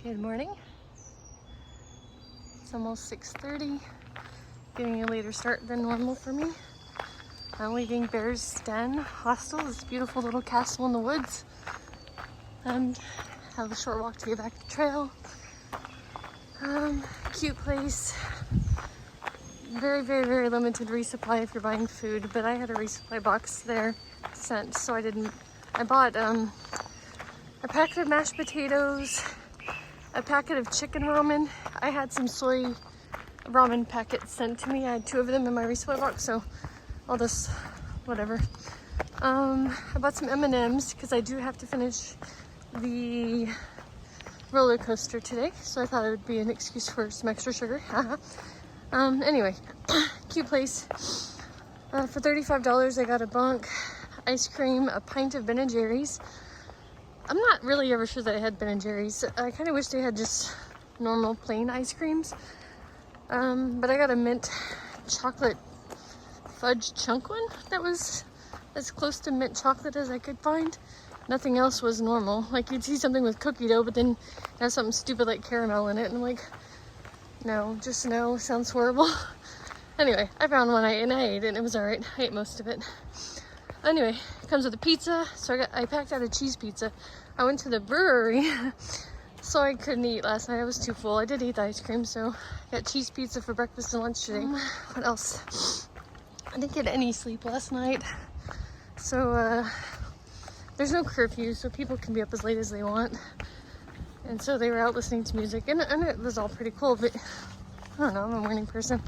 Good morning. It's almost 6:30, getting a later start than normal for me. I'm leaving Bear's Den Hostel, this beautiful little castle in the woods, and have a short walk to get back to the trail. Cute place. Very, very, very limited resupply if you're buying food, but I had a resupply box there sent, so I bought a packet of mashed potatoes, a packet of chicken ramen. I had some soy ramen packets sent to me. I had 2 of them in my resupply box, so I'll just, whatever. I bought some M&Ms because I do have to finish the roller coaster today, so I thought it would be an excuse for some extra sugar. Anyway, cute place. For $35, I got a bunk, ice cream, a pint of Ben & Jerry's. I'm not really ever sure that I had Ben & Jerry's. I kind of wish they had just normal plain ice creams. But I got a mint chocolate fudge chunk one that was as close to mint chocolate as I could find. Nothing else was normal. Like, you'd see something with cookie dough, but then it has something stupid like caramel in it, and I'm like, no, just no, sounds horrible. Anyway, I found one and I ate it, and it was alright. I ate most of it. Anyway, it comes with a pizza, so I packed out a cheese pizza. I went to the brewery, so I couldn't eat last night. I was too full. I did eat the ice cream, so I got cheese pizza for breakfast and lunch today. What else? I didn't get any sleep last night, so there's no curfew, so people can be up as late as they want. And so they were out listening to music, and it was all pretty cool, but I don't know, I'm a morning person.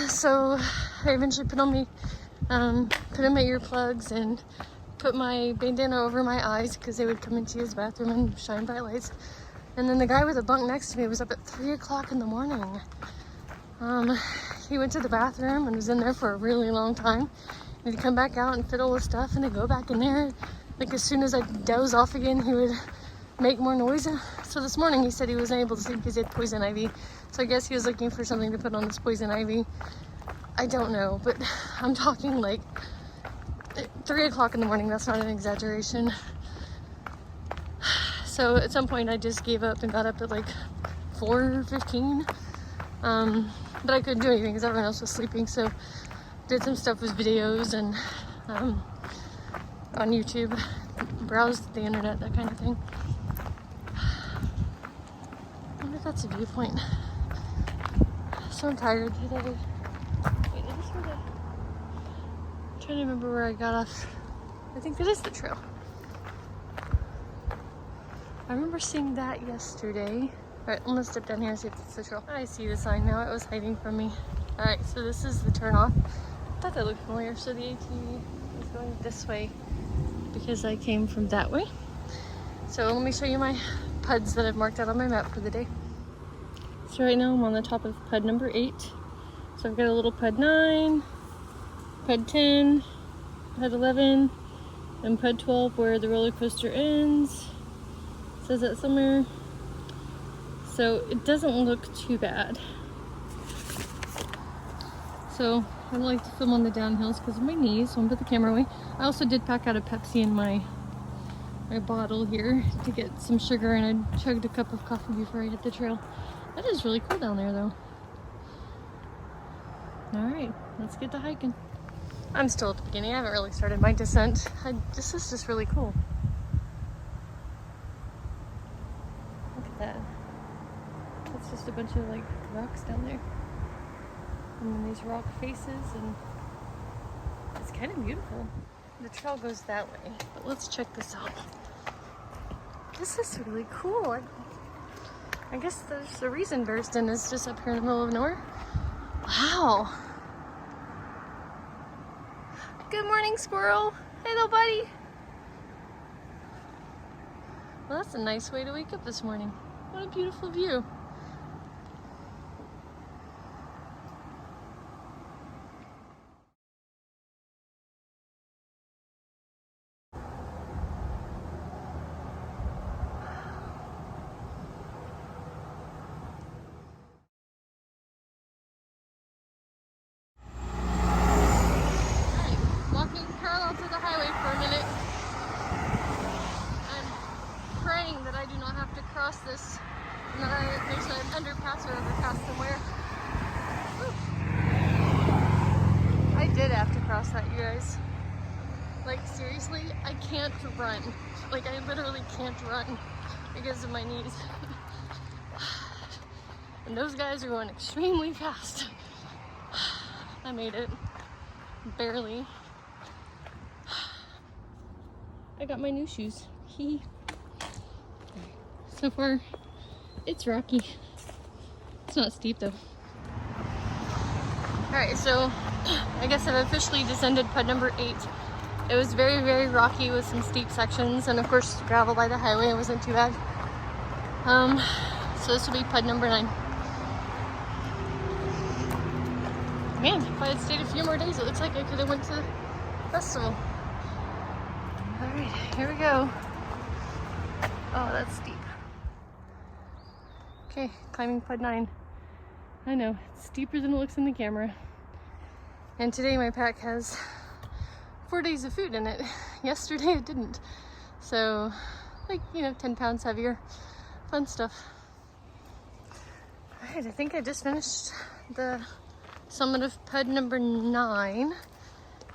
So I eventually put in my earplugs and put my bandana over my eyes because they would come into his bathroom and shine bright lights. And then the guy with the bunk next to me was up at 3 o'clock in the morning. He went to the bathroom and was in there for a really long time. And he'd come back out and fiddle with stuff, and he'd go back in there. Like, as soon as I doze off again, he would make more noise. So this morning he said he wasn't able to sleep because he had poison ivy. So I guess he was looking for something to put on this poison ivy. I don't know, but I'm talking like 3 o'clock in the morning. That's not an exaggeration. So at some point I just gave up and got up at like 4:15. But I couldn't do anything because everyone else was sleeping. So did some stuff with videos and on YouTube, browsed the internet, that kind of thing. I wonder if that's a viewpoint. So I'm tired today. Wait, is this where I'm trying to remember where I got off. I think that is the trail. I remember seeing that yesterday. Alright, I'm gonna step down here and see if it's the trail. I see the sign now, it was hiding from me. Alright, so this is the turnoff. I thought that looked familiar, so the ATV is going this way because I came from that way. So let me show you my PUDs that I've marked out on my map for the day. So right now I'm on the top of PUD number 8. So I've got a little PUD 9, PUD 10, PUD 11, and PUD 12 where the roller coaster ends. It says that somewhere. So it doesn't look too bad. So I like to film on the downhills because of my knees, so I'm gonna put the camera away. I also did pack out a Pepsi in my bottle here to get some sugar, and I chugged a cup of coffee before I hit the trail. That is really cool down there though. Alright, let's get to hiking. I'm still at the beginning, I haven't really started my descent. This is just really cool. Look at that. That's just a bunch of like rocks down there. And then these rock faces, and it's kind of beautiful. The trail goes that way, but let's check this out. This is really cool. I guess there's the reason Bear's Den is just up here in the middle of nowhere. Wow. Good morning, squirrel. Hey, little buddy. Well, that's a nice way to wake up this morning. What a beautiful view. have to cross that, you guys. Like, seriously, I can't run. Like, I literally can't run because of my knees. And those guys are going extremely fast. I made it. Barely. I got my new shoes. So far, it's rocky. It's not steep though. Alright, so I guess I've officially descended PUD number 8. It was very, very rocky with some steep sections, and of course gravel by the highway. It wasn't too bad. So this will be PUD number 9. Man, if I had stayed a few more days, it looks like I could have went to the festival. Alright, here we go. Oh, that's steep. Okay, climbing PUD 9. I know, it's steeper than it looks in the camera. And today my pack has 4 days of food in it. Yesterday it didn't. So, like, 10 pounds heavier. Fun stuff. Alright, I think I just finished the summit of PUD number 9.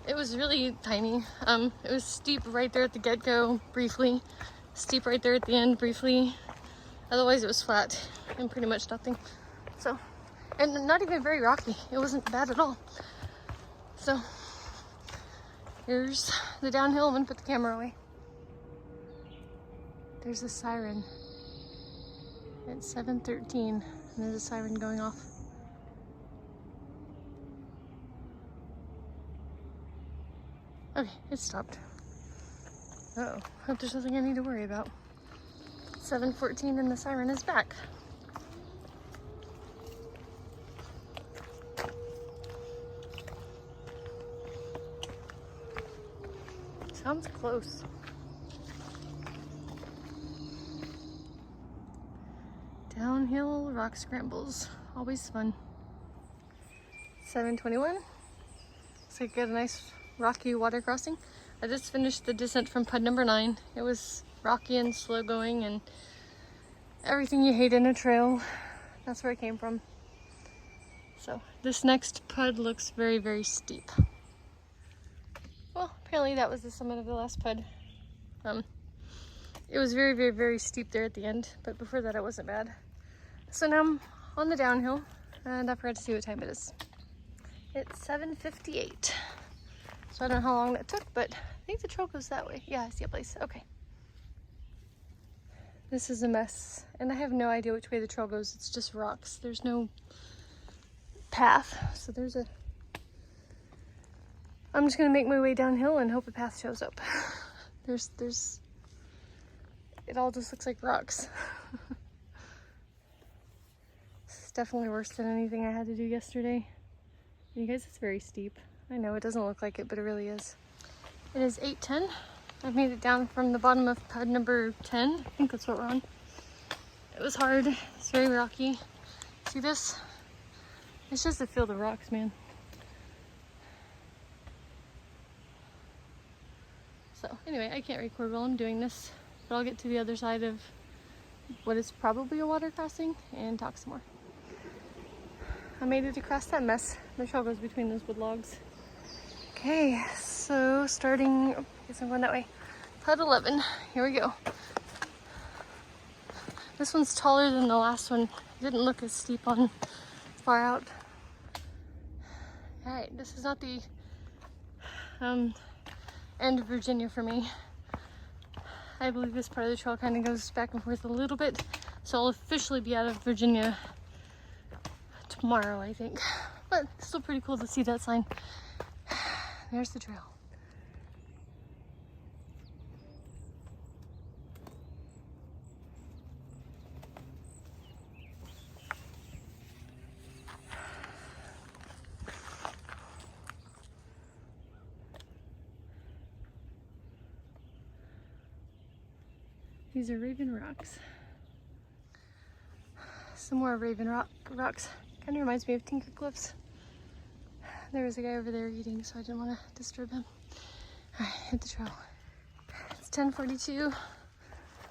It was really tiny. It was steep right there at the get-go, briefly. Steep right there at the end, briefly. Otherwise it was flat and pretty much nothing. So, and not even very rocky. It wasn't bad at all. So, here's the downhill. I'm gonna put the camera away. There's a siren. It's 7:13 and there's a siren going off. Okay, it stopped. Uh-oh, hope there's nothing I need to worry about. 7:14 and the siren is back. Sounds close. Downhill rock scrambles, always fun. 7:21. Looks like I got a nice rocky water crossing. I just finished the descent from PUD number 9. It was rocky and slow going and everything you hate in a trail. That's where I came from. So this next PUD looks very, very steep. Well, apparently that was the summit of the last PUD. It was very, very, very steep there at the end, but before that it wasn't bad. So now I'm on the downhill and I forgot to see what time it is. It's 7:58. So I don't know how long that took, but I think the trail goes that way. Yeah, I see a place. Okay. This is a mess, and I have no idea which way the trail goes. It's just rocks. There's no path. So there's a... I'm just gonna make my way downhill and hope a path shows up. There's... It all just looks like rocks. This is definitely worse than anything I had to do yesterday. You guys, it's very steep. I know it doesn't look like it, but it really is. It is 8:10. I've made it down from the bottom of PUD number 10. I think that's what we're on. It was hard. It's very rocky. See this? It's just a field of rocks, man. So anyway, I can't record while I'm doing this, but I'll get to the other side of what is probably a water crossing and talk some more. I made it across that mess. The trail goes between those wood logs. Okay, so starting, I guess I'm going that way. PUD 11, here we go. This one's taller than the last one. It didn't look as steep on far out. Alright, this is not the end of Virginia for me. I believe this part of the trail kind of goes back and forth a little bit, so I'll officially be out of Virginia tomorrow, I think. But it's still pretty cool to see that sign. There's the trail. These are Raven rocks. Some more Raven rocks. Kind of reminds me of Tinker Cliffs. There was a guy over there eating, so I didn't want to disturb him. Alright, hit the trail. It's 10:42.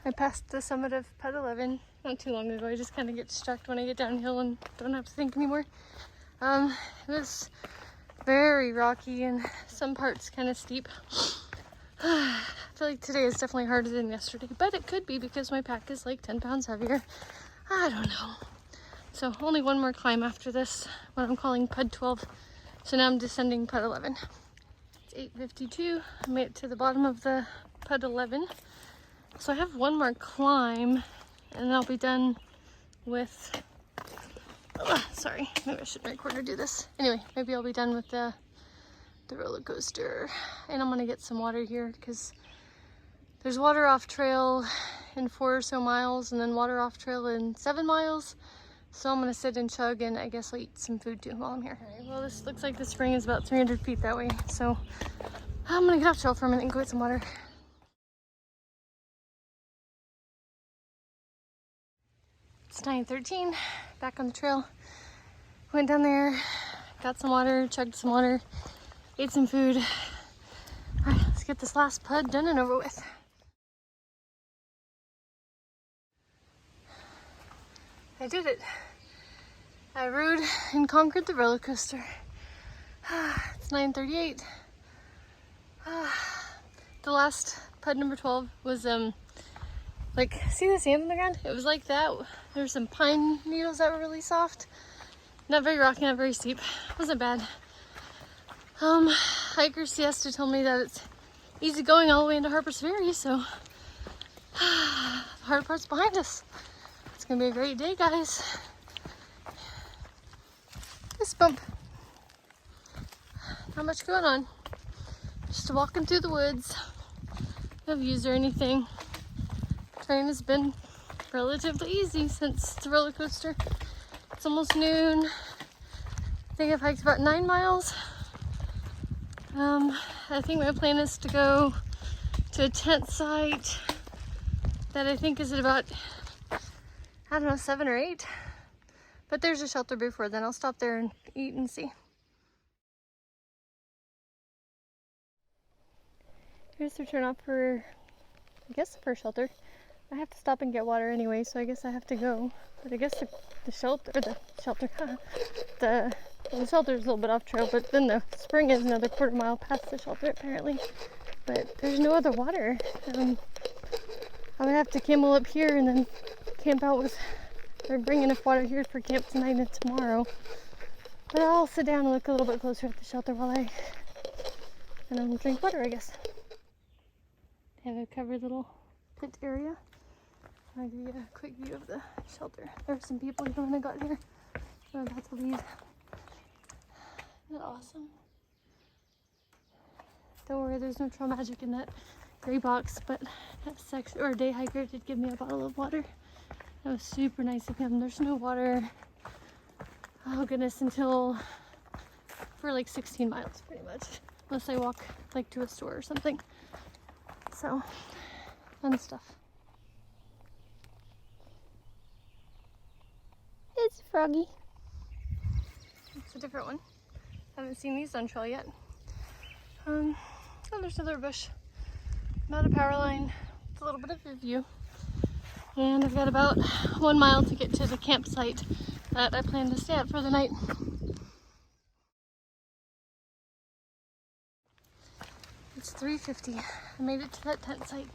I passed the summit of PUD 11 not too long ago. I just kind of get distracted when I get downhill and don't have to think anymore. It was very rocky and some parts kind of steep. I feel like today is definitely harder than yesterday, but it could be because my pack is like 10 pounds heavier. I don't know. So only one more climb after this, what I'm calling Pud 12. So now I'm descending Pud 11. It's 8:52. I made it to the bottom of the Pud 11. So I have one more climb and I'll be done with, sorry, maybe I shouldn't record or do this. Anyway, maybe I'll be done with the roller coaster. And I'm gonna get some water here because there's water off trail in 4 or so miles and then water off trail in 7 miles. So I'm gonna sit and chug and I guess I'll eat some food too while I'm here. Alright, well this looks like the spring is about 300 feet that way. So I'm gonna get off trail for a minute and go get some water. It's 9:13, back on the trail. Went down there, got some water, chugged some water, ate some food. All right, let's get this last Pud done and over with. I did it. I rode and conquered the roller coaster. It's 9:38. The last Pud number 12 was like, see the sand on the ground? It was like that. There were some pine needles that were really soft. Not very rocky, not very steep. Wasn't bad. Hiker Siesta told me that it's easy going all the way into Harper's Ferry, so the hard part's behind us. It's gonna be a great day, guys. This bump. Not much going on. Just walking through the woods. No views or anything. Terrain has been relatively easy since the roller coaster. It's almost noon. I think I've hiked about 9 miles. I think my plan is to go to a tent site that I think is at about, I don't know, 7 or 8. But there's a shelter before then. I'll stop there and eat and see. Here's the turnoff for, I guess, the first shelter. I have to stop and get water anyway, so I guess I have to go. But I guess the shelter, the shelter's a little bit off trail, but then the spring is another quarter mile past the shelter apparently. But there's no other water. I would have to camel up here and then camp out with, or bring enough water here for camp tonight and tomorrow. But I'll sit down and look a little bit closer at the shelter while I drink water, I guess. They have a covered little pit area. I'll give you a quick view of the shelter. There were some people even when I got here. I'm about to leave. Isn't that awesome? Don't worry, there's no trail magic in that gray box, but that day hiker did give me a bottle of water. That was super nice of him. There's no water, oh goodness, until for like 16 miles pretty much. Unless I walk like to a store or something. So, fun stuff. It's Froggy. It's a different one. Haven't seen these on trail yet. Oh, there's another bush. Not a power line. It's a little bit of a view. And I've got about 1 mile to get to the campsite that I plan to stay at for the night. It's 3:50. I made it to that tent site.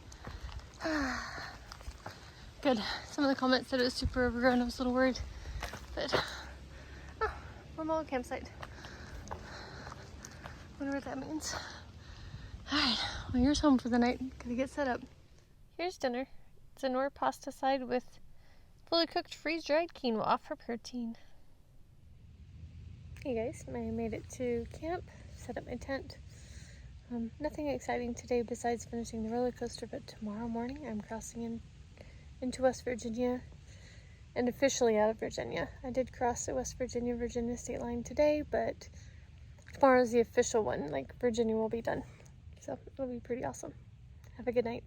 Good. Some of the comments said it was super overgrown. I was a little worried. But, oh, remote campsite. Wonder what that means. Alright, well here's home for the night. Gotta get set up. Here's dinner. It's a Nor pasta side with fully cooked freeze-dried quinoa for protein. Hey guys, I made it to camp. Set up my tent. Nothing exciting today besides finishing the roller coaster, but tomorrow morning I'm crossing into West Virginia and officially out of Virginia. I did cross the West Virginia state line today, but tomorrow is the official one. Like, Virginia will be done. So it'll be pretty awesome. Have a good night.